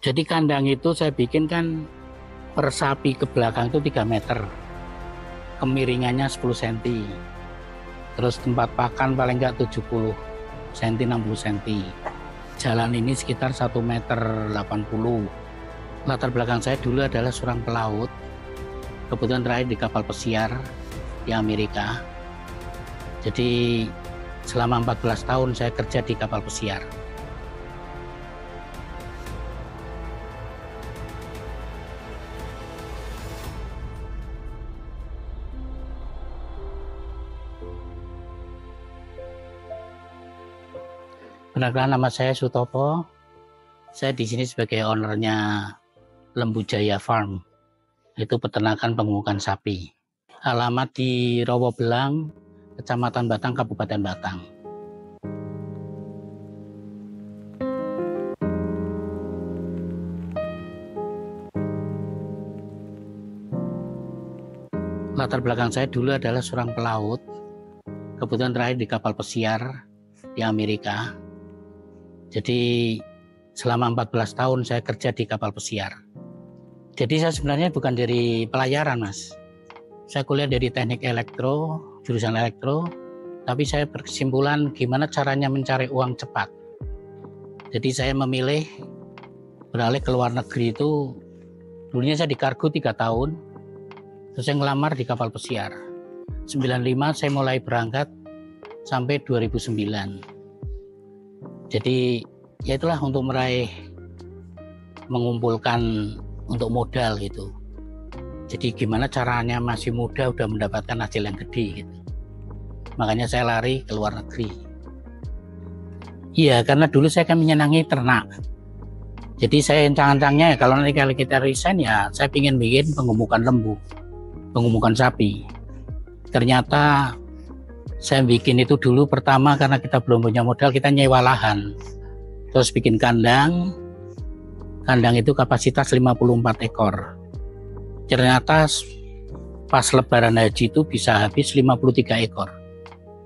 Jadi kandang itu saya bikin kan per sapi ke belakang itu 3 meter, kemiringannya 10 cm, terus tempat pakan paling enggak 70 cm, 60 cm. Jalan ini sekitar 1 meter 80. Latar belakang saya dulu adalah seorang pelaut, kebetulan terakhir di kapal pesiar di Amerika. Jadi selama 14 tahun saya kerja di kapal pesiar. Perkenalkan, nama saya Sutopo. Saya di sini sebagai ownernya Lembu Jaya Farm. Itu peternakan pemupukan sapi. Alamat di Rowo Belang, Kecamatan Batang, Kabupaten Batang. Latar belakang saya dulu adalah seorang pelaut, kebetulan terakhir di kapal pesiar di Amerika. Jadi selama 14 tahun saya kerja di kapal pesiar. Jadi saya sebenarnya bukan dari pelayaran, Mas. Saya kuliah dari teknik elektro, jurusan elektro, tapi saya berkesimpulan gimana caranya mencari uang cepat. Jadi saya memilih beralih ke luar negeri itu. Dulunya saya di kargo 3 tahun, terus saya ngelamar di kapal pesiar. 95 saya mulai berangkat sampai 2009. Jadi ya itulah untuk mengumpulkan untuk modal gitu. Jadi gimana caranya masih muda udah mendapatkan hasil yang gede gitu. Makanya saya lari ke luar negeri. Iya, karena dulu saya kan menyenangi ternak. Jadi saya encang-encangnya kalau nanti kali kita resign ya saya ingin bikin pengemukan lembu, pengemukan sapi. Ternyata saya bikin itu dulu pertama karena kita belum punya modal, kita nyewa lahan. Terus bikin kandang. Kandang itu kapasitas 54 ekor. Ternyata pas lebaran haji itu bisa habis 53 ekor.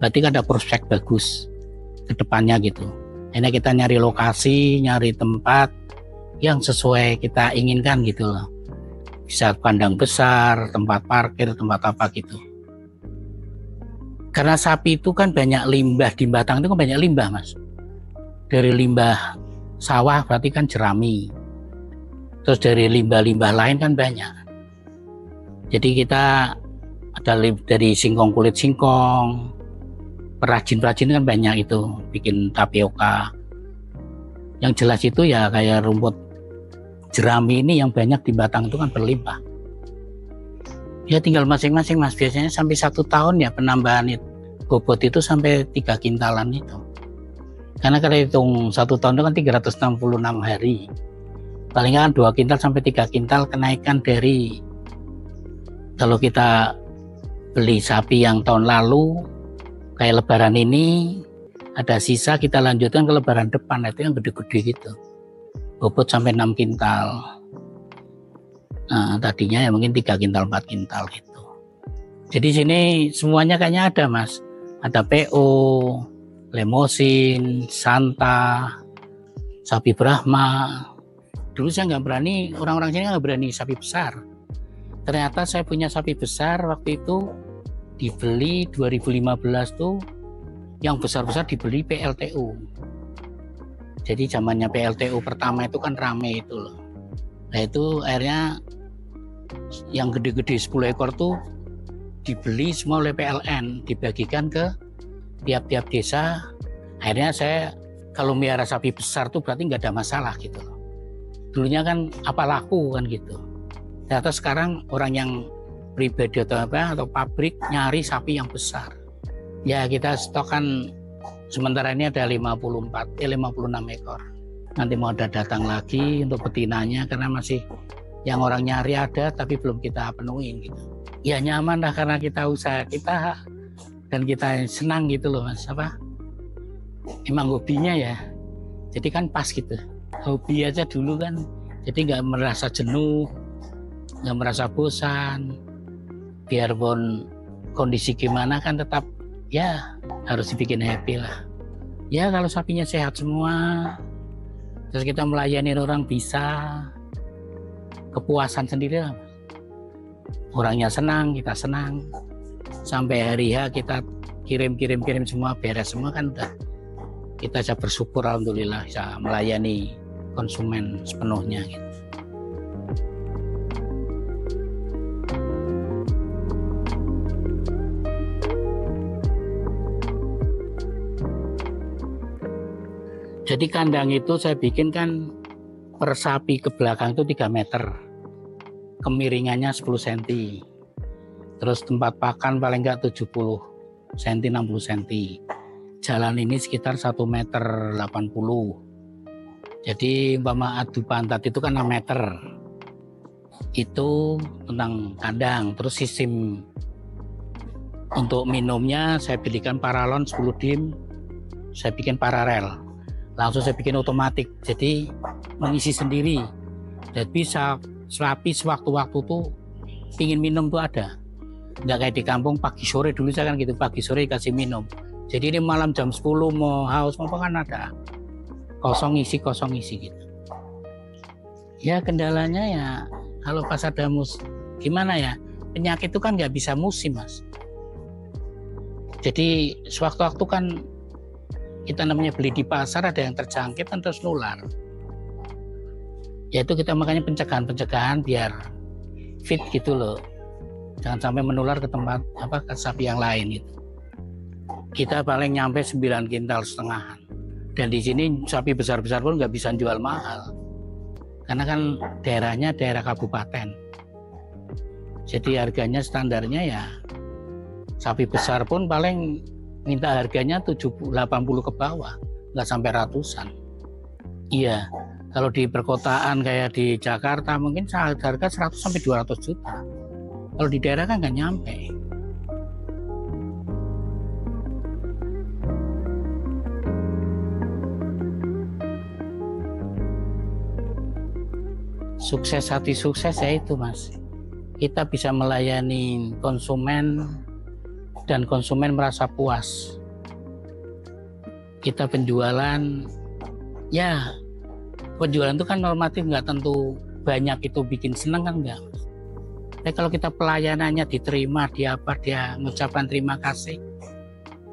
Berarti kan ada prospek bagus ke depannya gitu. Ini kita nyari lokasi, nyari tempat yang sesuai kita inginkan gitu loh. Bisa kandang besar, tempat parkir, tempat apa gitu. Karena sapi itu kan banyak limbah, di Batang itu kan banyak limbah, Mas. Dari limbah sawah berarti kan jerami. Terus dari limbah-limbah lain kan banyak. Jadi kita ada dari singkong, kulit singkong, perajin-perajin kan banyak itu, bikin tapioka. Yang jelas itu ya kayak rumput jerami ini yang banyak di Batang itu kan berlimpah. Ya tinggal masing-masing, Mas. Biasanya sampai 1 tahun ya penambahan itu, bobot itu sampai 3 kintalan itu. Karena kalau hitung 1 tahun itu kan 366 hari. Paling kan 2 kintal sampai 3 kintal kenaikan dari kalau kita beli sapi yang tahun lalu kayak lebaran ini ada sisa kita lanjutkan ke lebaran depan, itu yang gede-gede gitu. Bobot sampai 6 kintal. Nah, tadinya ya mungkin 3 kintal, 4 kintal gitu. Jadi sini semuanya kayaknya ada, Mas. Ada PO, Lemosin, Santa, sapi Brahma. Dulu saya nggak berani, orang-orang sini nggak berani sapi besar. Ternyata saya punya sapi besar waktu itu dibeli 2015 tuh, yang besar-besar dibeli PLTU. Jadi zamannya PLTU pertama itu kan rame itu loh. Nah itu akhirnya yang gede-gede 10 ekor tuh dibeli semua oleh PLN, dibagikan ke tiap-tiap desa. Akhirnya saya kalau melihara sapi besar tuh berarti nggak ada masalah gitu loh. Dulunya kan apa laku kan gitu. Ternyata sekarang orang yang pribadi atau apa atau pabrik nyari sapi yang besar. Ya kita stok kan sementara ini ada 56 ekor. Nanti mau ada datang lagi untuk betinanya karena masih yang orang nyari ada tapi belum kita penuhin gitu. Ya nyaman lah karena kita usaha kita dan kita senang gitu loh, Mas. Emang hobinya ya. Jadi kan pas gitu. Hobi aja dulu kan. Jadi nggak merasa jenuh, nggak merasa bosan. Biarpun kondisi gimana kan tetap ya harus dibikin happy lah. Ya kalau sapinya sehat semua, Terus kita melayani orang bisa kepuasan sendiri lah. Orangnya senang, kita senang. Sampai hari H kita kirim semua, beres semua kan udah. Kita bisa bersyukur alhamdulillah bisa melayani konsumen sepenuhnya gitu. Jadi kandang itu saya bikin kan per sapi ke belakang itu 3 meter, kemiringannya 10 cm, terus tempat pakan paling enggak 70 cm 60 cm, jalan ini sekitar 1 meter 80. Jadi umpama adu pantat itu kan 6 meter, itu tentang kandang. Terus sistem untuk minumnya saya belikan paralon 10 dim, saya bikin paralel, langsung saya bikin otomatis, jadi mengisi sendiri. Dan bisa sapi sewaktu-waktu tuh pingin minum tuh ada, nggak kayak di kampung pagi sore. Dulu saya kan gitu, pagi sore kasih minum, jadi ini malam jam 10 mau haus mau apa kan ada, kosong isi gitu. Ya kendalanya ya kalau pas ada gimana ya, penyakit itu kan nggak bisa musim mas. Jadi sewaktu-waktu kan kita namanya beli di pasar, ada yang terjangkit dan terus nular. Yaitu kita makanya pencegahan biar fit gitu loh. Jangan sampai menular ke tempat ke sapi yang lain itu. Kita paling nyampe 9 kintal setengahan. Dan di sini sapi besar-besar pun nggak bisa jual mahal. Karena kan daerahnya daerah kabupaten. Jadi harganya standarnya ya sapi besar pun paling minta harganya 70-80 ke bawah, nggak sampai ratusan. Iya, kalau di perkotaan kayak di Jakarta mungkin harga 100 sampai 200 juta. Kalau di daerah kan nggak nyampe. Sukses hati sukses ya itu mas. Kita bisa melayani konsumen dan konsumen merasa puas. Kita penjualan, ya penjualan itu kan normatif, nggak tentu banyak itu bikin seneng kan enggak. Tapi kalau kita pelayanannya diterima, dia mengucapkan terima kasih,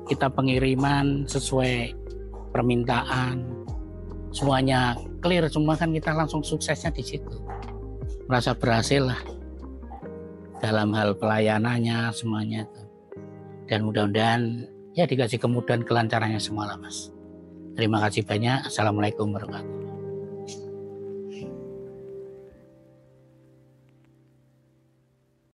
kita pengiriman sesuai permintaan, semuanya clear semua kan, kita langsung suksesnya di situ. Merasa berhasil lah dalam hal pelayanannya semuanya itu. Dan mudah-mudahan ya dikasih kemudahan kelancarannya semua lah mas. Terima kasih banyak. Assalamualaikum warahmatullahi wabarakatuh.